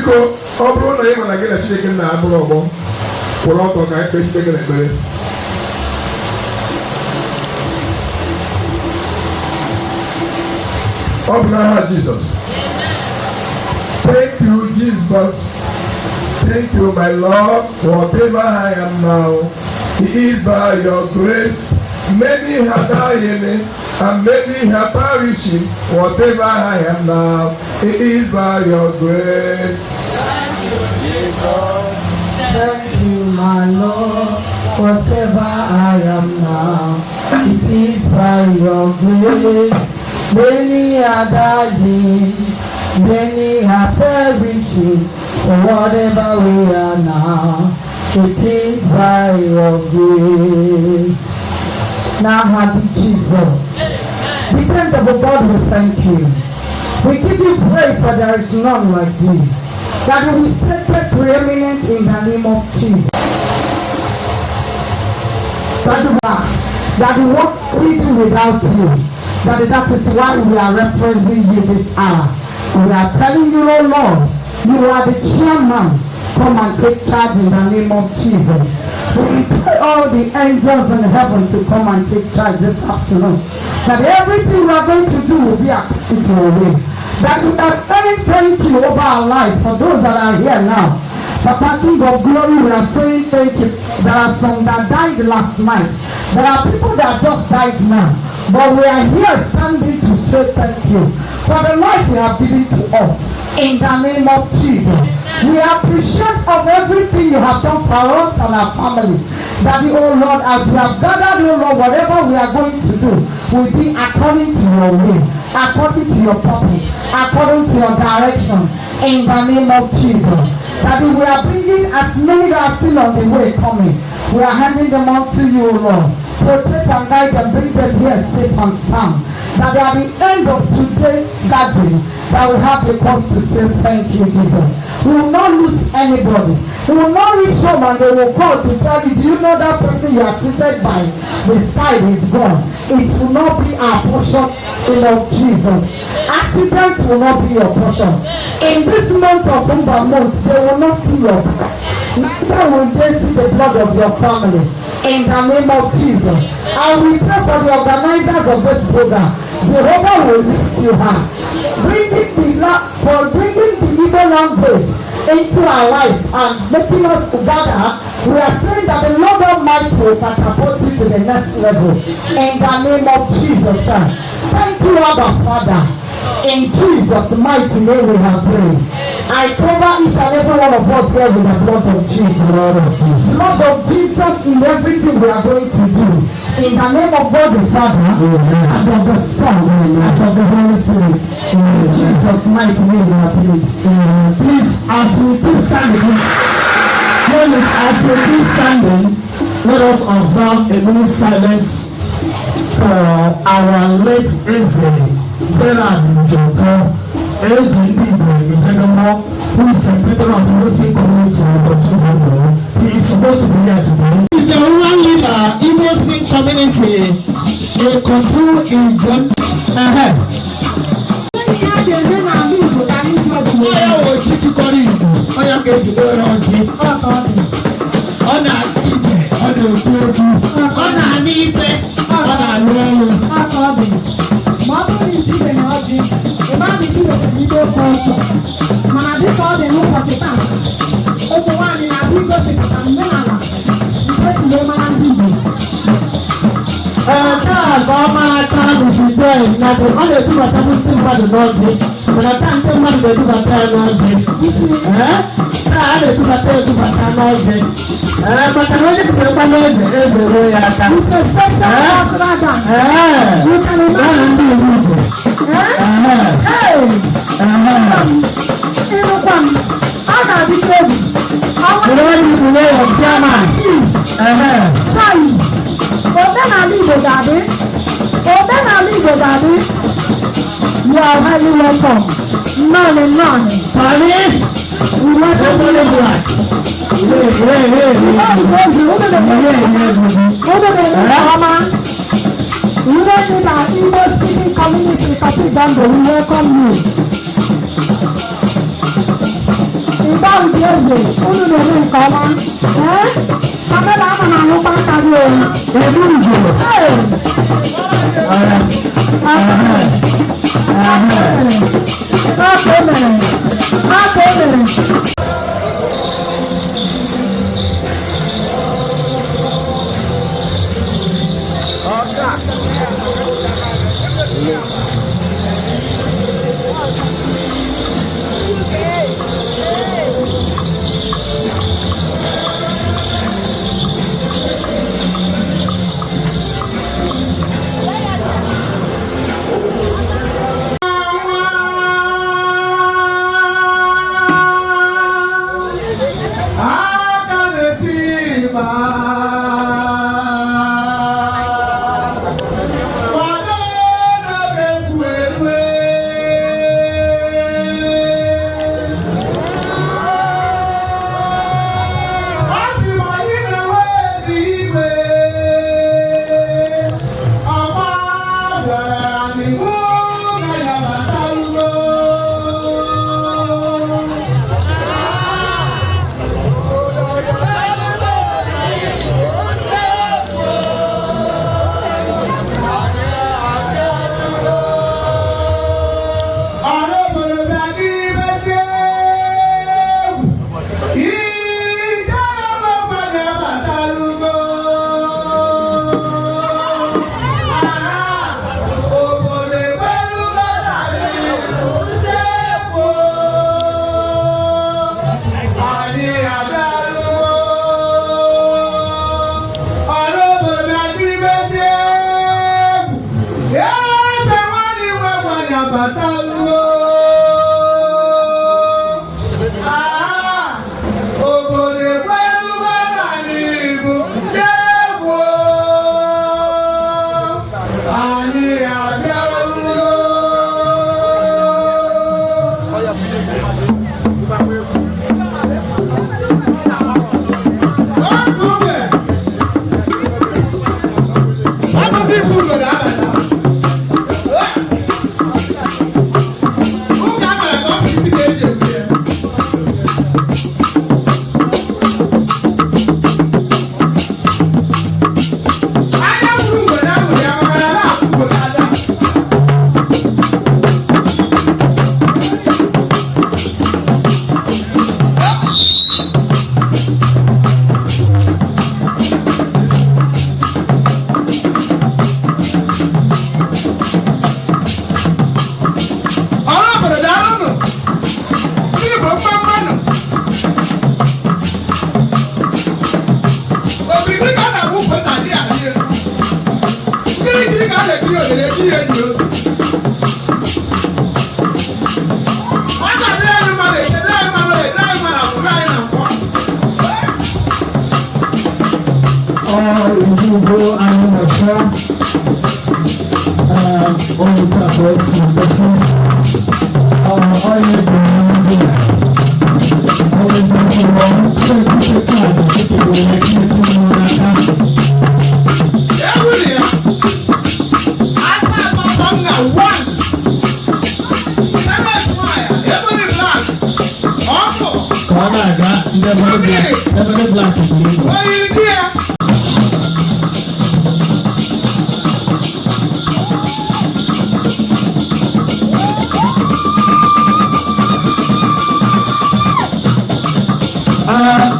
biko ọ bụrụ na ị nwere gị na Chineke na-abụrụ ọgbọ kwụrụ ọtọ ka anyị kpee Chineke n'ekpere. Ọ bụ n'aha Jizọs. Thank you, Jesus. Thank you, my Lord, whatever I am now. It is by your grace. Many have dying and many have perishing. Whatever I am now, it is by your grace. Thank you, Jesus. Thank you, my Lord. Whatever I am now, it is by your grace. Many are dying, many are perishing. For whatever we are now, it is by your grace. Now, happy Jesus. Dependable God, we thank you. We give you praise, for there is none like you. That you will set preeminent in the name of Jesus. That what we do without you, that is why we are representing you this hour. We are telling you, oh Lord, you are the chairman. Come and take charge in the name of Jesus. We pray all the angels in heaven to come and take charge this afternoon. That everything we are going to do will be according to your way. That we are saying thank you over our lives for those that are here now. Papa King of Glory, we are saying thank you. There are some that died last night. There are people that just died now. But we are here standing to say thank you for the life you have given to us. In the name of Jesus. We appreciate of everything you have done for us and our family. Daddy, oh Lord, as we have gathered, oh Lord, whatever we are going to do will be according to your will, according to your purpose, according to your direction. In the name of Jesus. Daddy, we are bringing as many that are still on the way coming. We are handing them on to you, oh Lord. Protect and guide them, bring them here safe and sound. That at the end of today's gathering, that we have the cause to say thank you, Jesus. We will not lose anybody. We will not reach home and they will call to tell you, do you know that person you are seated by? The side is gone. It will not be our portion in of Jesus. Accidents will not be your portion. In this month of Umba month, they will not see your blood. Neither will they see the blood of your family. In the name of Jesus. And we pray for the organizers of this program. Jehovah will lift you high. Bringing the Igbo language into our lives and making us together. We are saying that the Lord Almighty will catapult you to the next level. In the name of Jesus Christ. Thank you, Abba Father. In Jesus' mighty name we have prayed. I cover each and every one of us here with the blood of Jesus. Blood of Jesus in everything we are going to do. In the name of God the Father, and of the Son, and of the Holy Spirit. In Jesus' mighty name we have prayed. Please, as we keep standing, let us observe a minute silence for our late Eze. Gerard Njoko, Eze Igbo Ijegomo, who is Secretary of the Muslim Community in he is supposed to be here today. He is the rural leader in the Muslim community. He control in them. Oya wo titi kori Igbo, oya keji lórí ọtí, ọ̀nà ìjẹ, ọ̀nà òkúròkú, ọ̀nà àníìfẹ́, ọ̀nà àlùwẹ̀lù. Mọbụrụ ijide na ọjị, ịmadụ ijide n'igbo kọlchọ, mana dịka ọ dị n'ụbọchị taa, ụmụ nwaanyị na-abụ igosipụta omenala nke ejiri mara ndị Igbo. Taa ka ọ mara taa n'ụzide na ọ na-edubata ndị mmadụ n'ọjị, mana taa ndị mmadụ na-edubata ya n'ọjị. Taa a na-edubata n'ọjị. Maka na onye pụtara n'eze ruo ya aka. Ịnụkwa m, ọ ga-adịte egwu. Omenala Igbo ga-adị. Omenala Igbo ga-adị. You are highly welcome. None. We welcome everyone. Igbo speaking community, we welcome you. eze unu na-eme nke ọma kamela ama na ahụkwa nta gị ebu igbo aka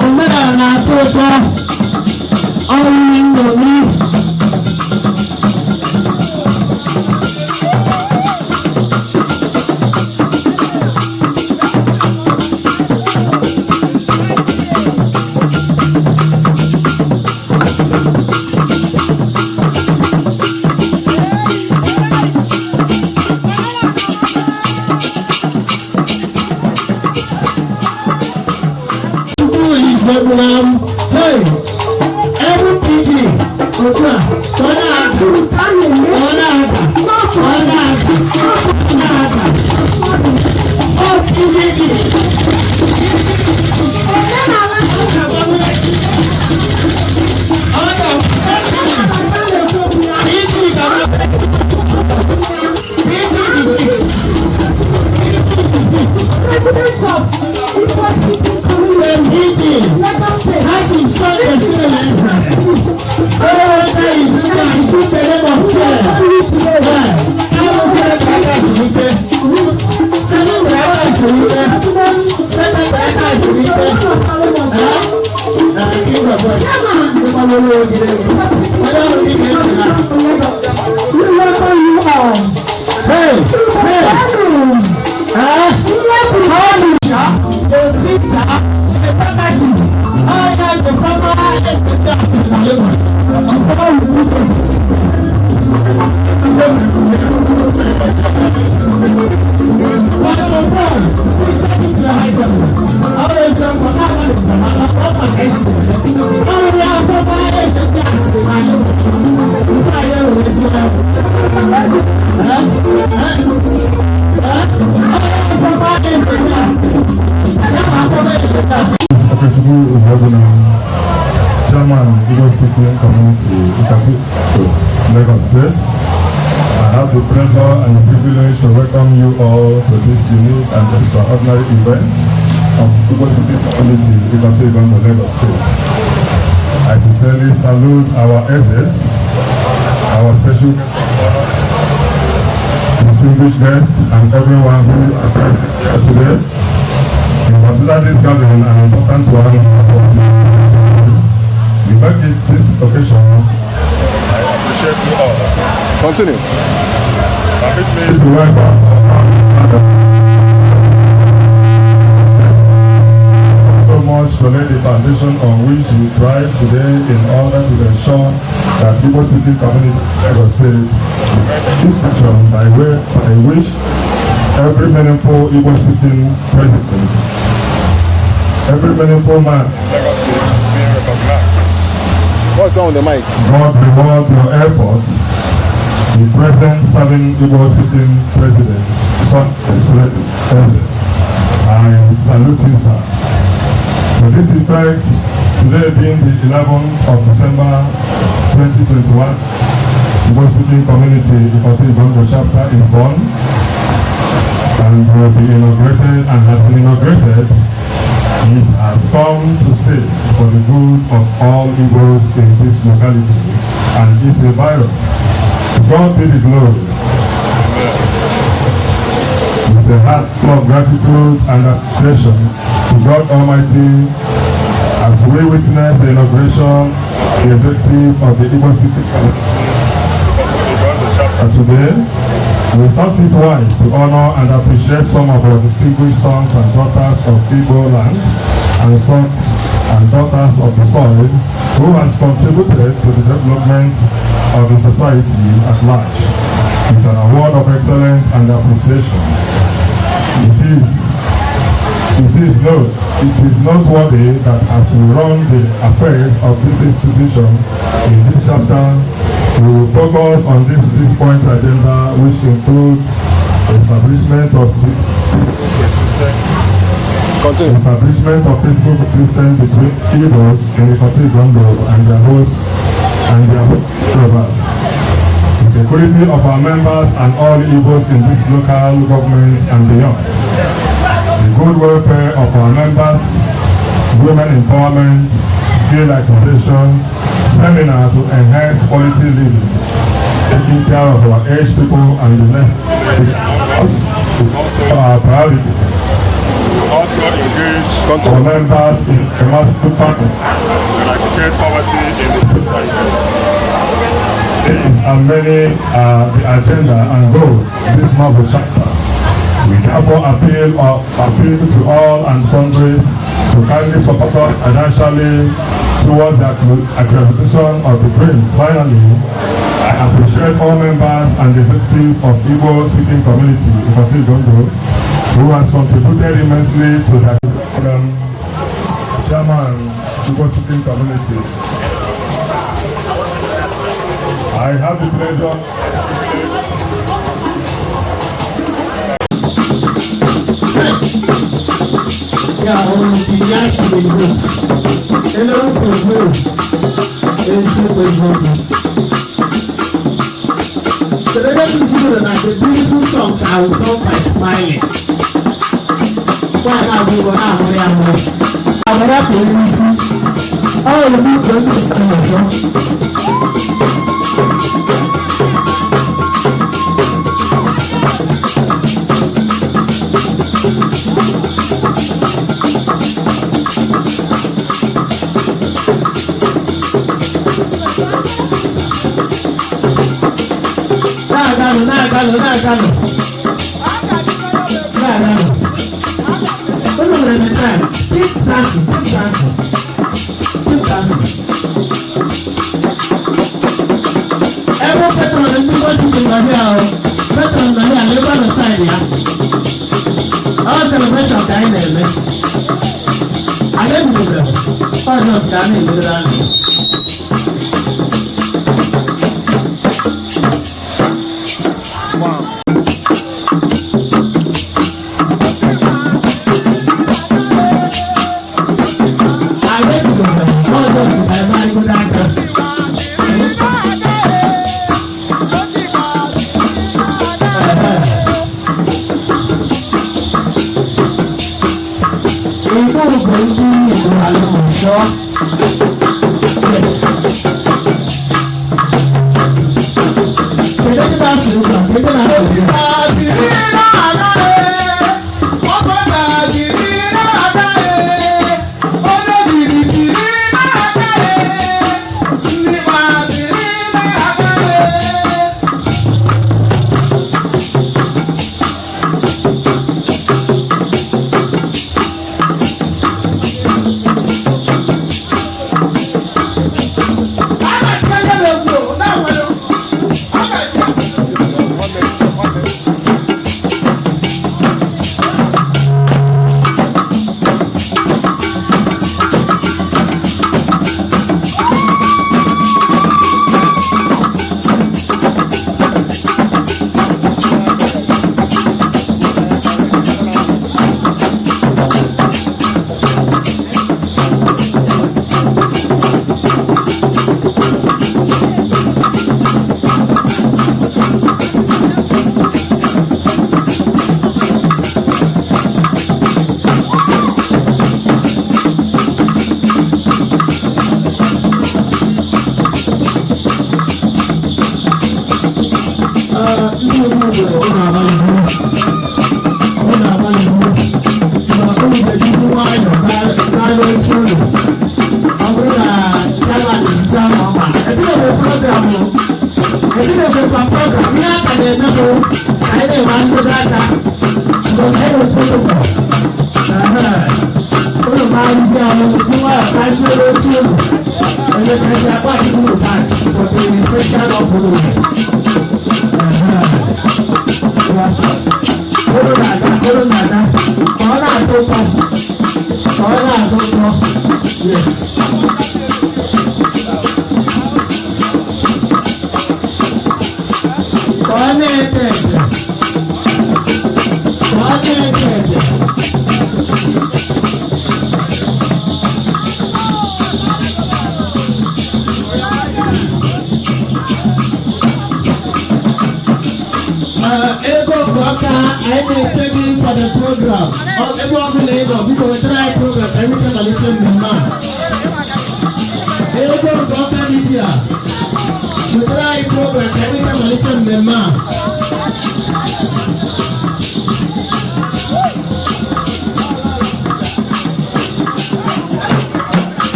o mere President of wípé sẹ́kẹ̀ tẹ̀lẹ́tà sí wípé king of boys nípa lórí ògiri ọjọ́ òní kìí ti náà. We welcome you all. Hey, hey, Chairman, Igbo speaking community, Lagos State. I have the pleasure and the privilege to welcome you all to this unique and extraordinary event of Igbo speaking community, Lagos State. I sincerely salute our elders, our special distinguished guests, and everyone who is present here today. We consider this gathering an important one. We make it this occasion. I appreciate you all. Continue. Permit me to welcome so much to lay the foundation on which we thrive today in order to ensure that people speaking community Lagos State this vision by which every meaningful Igbo speaking president, every meaningful man Lagos State is being recognized. What's down on the mic? God reward your effort. The present serving Igbo speaking president, son president. I salute you, sir. To this effect, today being the 11th of December 2021, Igbo speaking community, the Igbo chapter is born and will be inaugurated and has been inaugurated. It has come to stay for the good of all Igbos in this locality and is a virus. To God be the glory. With a heart full of gratitude and appreciation to God Almighty, as we witness the inauguration, the executive of the Igbo speaking community. Today, we thought it wise to honor and appreciate some of our distinguished sons and daughters of Igbo land and sons and daughters of the soil who has contributed to the development of the society at large with an award of excellence and appreciation. It is noteworthy that as we run the affairs of this institution in this chapter, we will focus on this 6-point agenda, which include establishment of peaceful coexistence between Igbos in the Igbo and their hosts and their neighbors. The security of our members and all Igbos in this local government and beyond. The good welfare of our members, women empowerment, skill acquisitions, seminar to enhance quality living, taking care of our aged people and the next is also our priority. We also engage our members in a master partner to eradicate poverty in the society. These and many are the agenda and goals of this novel chapter. We therefore appeal to all and sundry to kindly support us financially towards the accreditation of the Prince. Finally, I appreciate all members and the executive of Igbo speaking community who has contributed immensely to the Chairman Igbo speaking community. I have the pleasure. So the next is the beautiful songs I will come by smiling. Why not we will have I will have to listen. All the people Kano. When we were in the time, keep dancing. Every person on the people sitting right here, person on the here, live on the side here. All celebration time there, I didn't do them. I just can't do that. Yes.